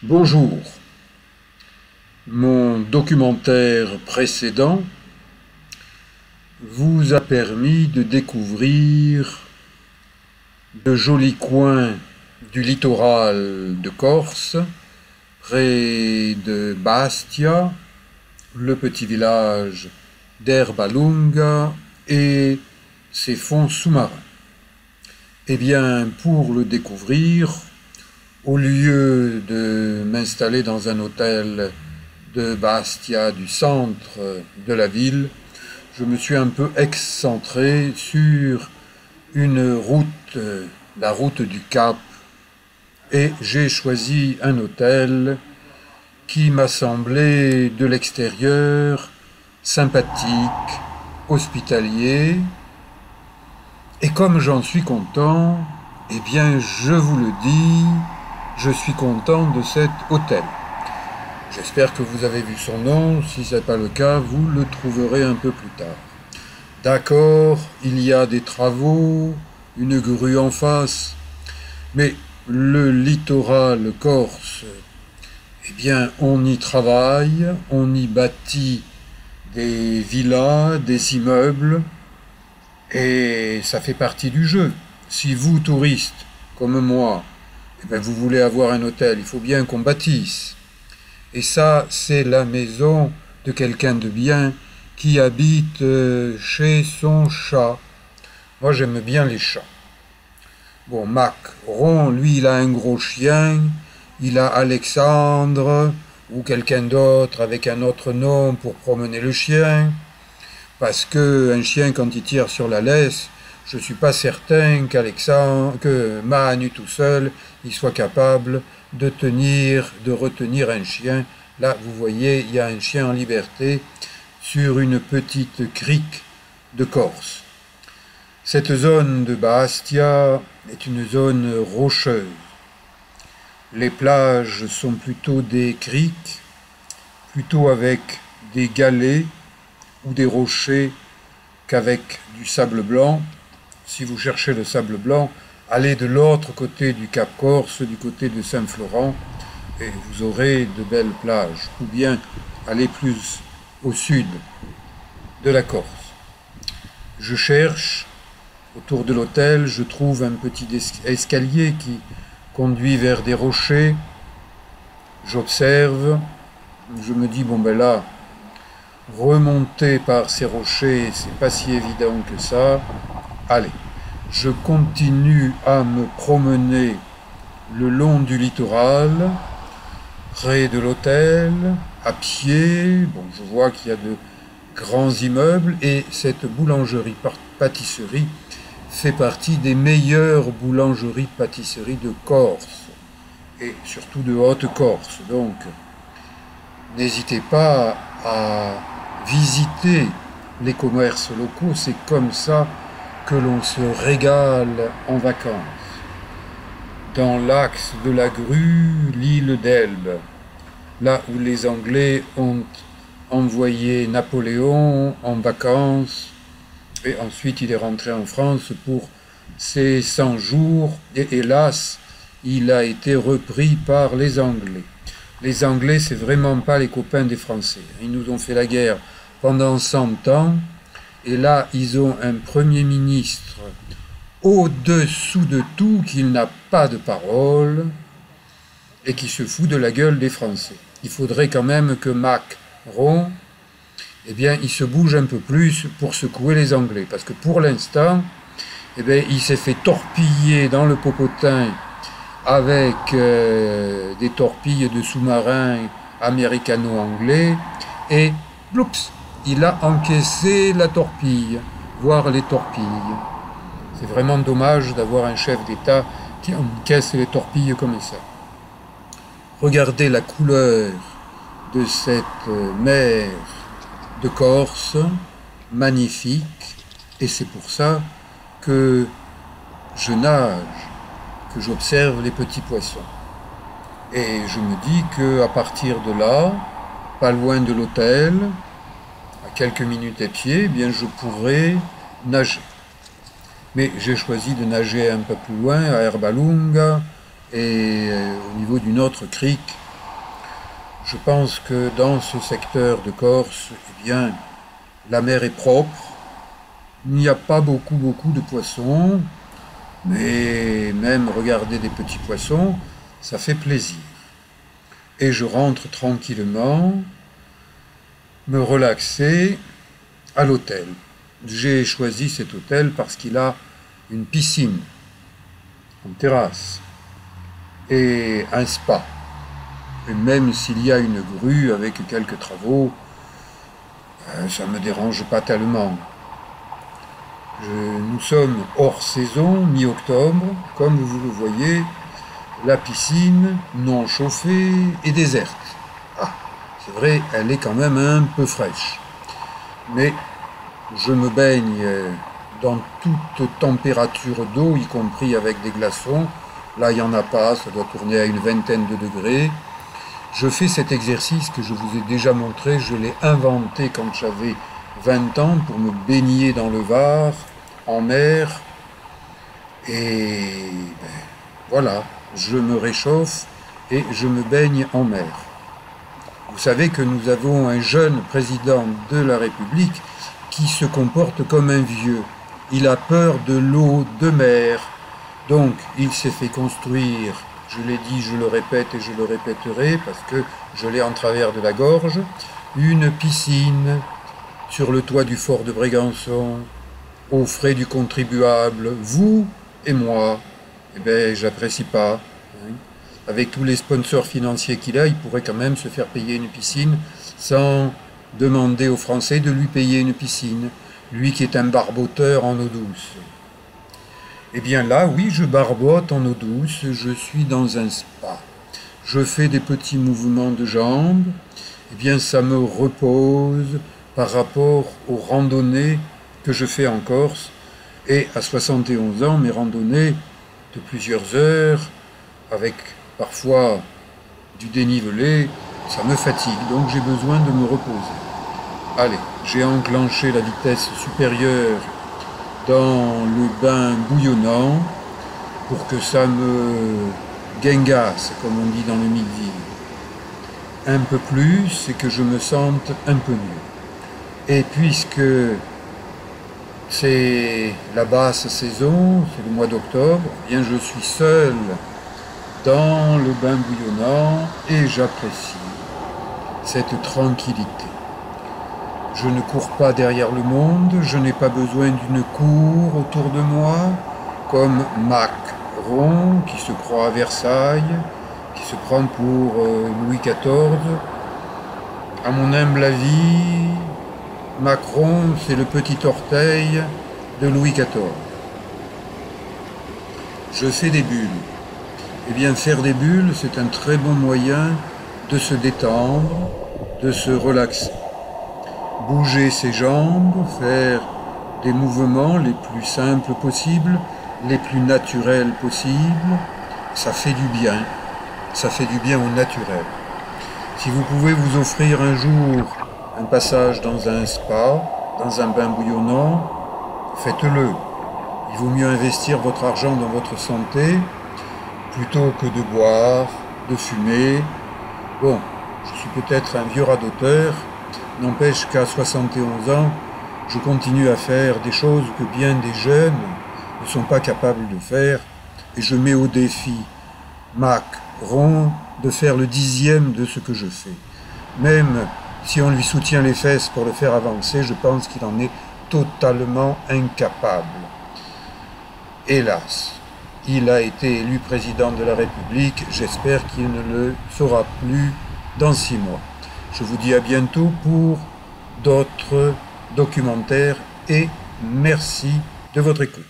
Bonjour. Mon documentaire précédent vous a permis de découvrir de jolis coins du littoral de Corse, près de Bastia, le petit village d'Erbalunga et ses fonds sous-marins. Eh bien, pour le découvrir, au lieu de m'installer dans un hôtel de Bastia, du centre de la ville, je me suis un peu excentré sur une route, la route du Cap, et j'ai choisi un hôtel qui m'a semblé de l'extérieur sympathique, hospitalier, et comme j'en suis content, eh bien je vous le dis, je suis content de cet hôtel. J'espère que vous avez vu son nom, si ce n'est pas le cas, vous le trouverez un peu plus tard. D'accord, il y a des travaux, une grue en face, mais le littoral corse, eh bien on y travaille, on y bâtit des villas, des immeubles, et ça fait partie du jeu. Si vous, touristes, comme moi, eh bien, vous voulez avoir un hôtel, il faut bien qu'on bâtisse. Et ça, c'est la maison de quelqu'un de bien qui habite chez son chat. Moi, j'aime bien les chats. Bon, Macron, lui, il a un gros chien. Il a Alexandre ou quelqu'un d'autre avec un autre nom pour promener le chien. Parce qu'un chien, quand il tire sur la laisse, je ne suis pas certain que Manu tout seul, il soit capable de retenir un chien. Là, vous voyez, il y a un chien en liberté sur une petite crique de Corse. Cette zone de Bastia est une zone rocheuse. Les plages sont plutôt des criques, plutôt avec des galets ou des rochers qu'avec du sable blanc. Si vous cherchez le sable blanc, allez de l'autre côté du Cap Corse, du côté de Saint-Florent, et vous aurez de belles plages. Ou bien allez plus au sud de la Corse. Je cherche, autour de l'hôtel, je trouve un petit escalier qui conduit vers des rochers. J'observe, je me dis, bon ben là, remonter par ces rochers, c'est pas si évident que ça. Allez, je continue à me promener le long du littoral, près de l'hôtel, à pied. Bon, je vois qu'il y a de grands immeubles et cette boulangerie-pâtisserie fait partie des meilleures boulangeries-pâtisseries de Corse et surtout de Haute-Corse. Donc, n'hésitez pas à visiter les commerces locaux, c'est comme ça que l'on se régale en vacances. Dans l'axe de la grue, l'île d'Elbe, là où les Anglais ont envoyé Napoléon en vacances, et ensuite il est rentré en France pour ses 100 jours, et hélas, il a été repris par les Anglais. Les Anglais, c'est vraiment pas les copains des Français. Ils nous ont fait la guerre pendant 100 ans, et là, ils ont un Premier ministre au-dessous de tout, qui n'a pas de parole, et qui se fout de la gueule des Français. Il faudrait quand même que Macron, eh bien, il se bouge un peu plus pour secouer les Anglais, parce que pour l'instant, eh bien, il s'est fait torpiller dans le popotin avec des torpilles de sous-marins américano-anglais, et bloups, il a encaissé la torpille, voire les torpilles. C'est vraiment dommage d'avoir un chef d'État qui encaisse les torpilles comme ça. Regardez la couleur de cette mer de Corse, magnifique, et c'est pour ça que je nage, que j'observe les petits poissons. Et je me dis qu'à partir de là, pas loin de l'hôtel, à quelques minutes à pied, eh bien je pourrais nager. Mais j'ai choisi de nager un peu plus loin, à Erbalunga, et au niveau d'une autre crique Je pense que dans ce secteur de Corse, eh bien, la mer est propre. Il n'y a pas beaucoup de poissons, mais même regarder des petits poissons, ça fait plaisir. Et je rentre tranquillement, me relaxer à l'hôtel. J'ai choisi cet hôtel parce qu'il a une piscine en terrasse et un spa. Et même s'il y a une grue avec quelques travaux, ça ne me dérange pas tellement. Nous sommes hors saison, mi-octobre, comme vous le voyez, la piscine non chauffée et déserte. Ah, c'est vrai, elle est quand même un peu fraîche. Mais je me baigne dans toute température d'eau, y compris avec des glaçons. Là, il n'y en a pas, ça doit tourner à une vingtaine de degrés. Je fais cet exercice que je vous ai déjà montré, je l'ai inventé quand j'avais 20 ans pour me baigner dans le Var, en mer. Et voilà, je me réchauffe et je me baigne en mer. Vous savez que nous avons un jeune président de la République qui se comporte comme un vieux. Il a peur de l'eau de mer. Donc, il s'est fait construire, je l'ai dit, je le répète et je le répéterai parce que je l'ai en travers de la gorge, une piscine sur le toit du fort de Brégançon, aux frais du contribuable, vous et moi. Eh bien, j'apprécie pas. Hein. Avec tous les sponsors financiers qu'il a, il pourrait quand même se faire payer une piscine sans demander aux Français de lui payer une piscine. Lui qui est un barboteur en eau douce. Eh bien là, oui, je barbote en eau douce, je suis dans un spa. Je fais des petits mouvements de jambes, eh bien ça me repose par rapport aux randonnées que je fais en Corse. Et à 71 ans, mes randonnées de plusieurs heures, avec parfois du dénivelé, ça me fatigue, donc j'ai besoin de me reposer. Allez, j'ai enclenché la vitesse supérieure dans le bain bouillonnant pour que ça me guingasse, comme on dit dans le midi. Un peu plus et que je me sente un peu mieux. Et puisque c'est la basse saison, c'est le mois d'octobre, eh bien je suis seul dans le bain bouillonnant et j'apprécie cette tranquillité. Je ne cours pas derrière le monde, je n'ai pas besoin d'une cour autour de moi, comme Macron, qui se croit à Versailles, qui se prend pour Louis XIV. À mon humble avis, Macron, c'est le petit orteil de Louis XIV. Je fais des bulles. Eh bien, faire des bulles, c'est un très bon moyen de se détendre, de se relaxer. Bouger ses jambes, faire des mouvements les plus simples possibles, les plus naturels possibles, ça fait du bien. Ça fait du bien au naturel. Si vous pouvez vous offrir un jour un passage dans un spa, dans un bain bouillonnant, faites-le. Il vaut mieux investir votre argent dans votre santé plutôt que de boire, de fumer. Bon, je suis peut-être un vieux radoteur, n'empêche qu'à 71 ans, je continue à faire des choses que bien des jeunes ne sont pas capables de faire, et je mets au défi Macron de faire le 10e de ce que je fais. Même si on lui soutient les fesses pour le faire avancer, je pense qu'il en est totalement incapable. Hélas, il a été élu président de la République, j'espère qu'il ne le sera plus dans 6 mois. Je vous dis à bientôt pour d'autres documentaires et merci de votre écoute.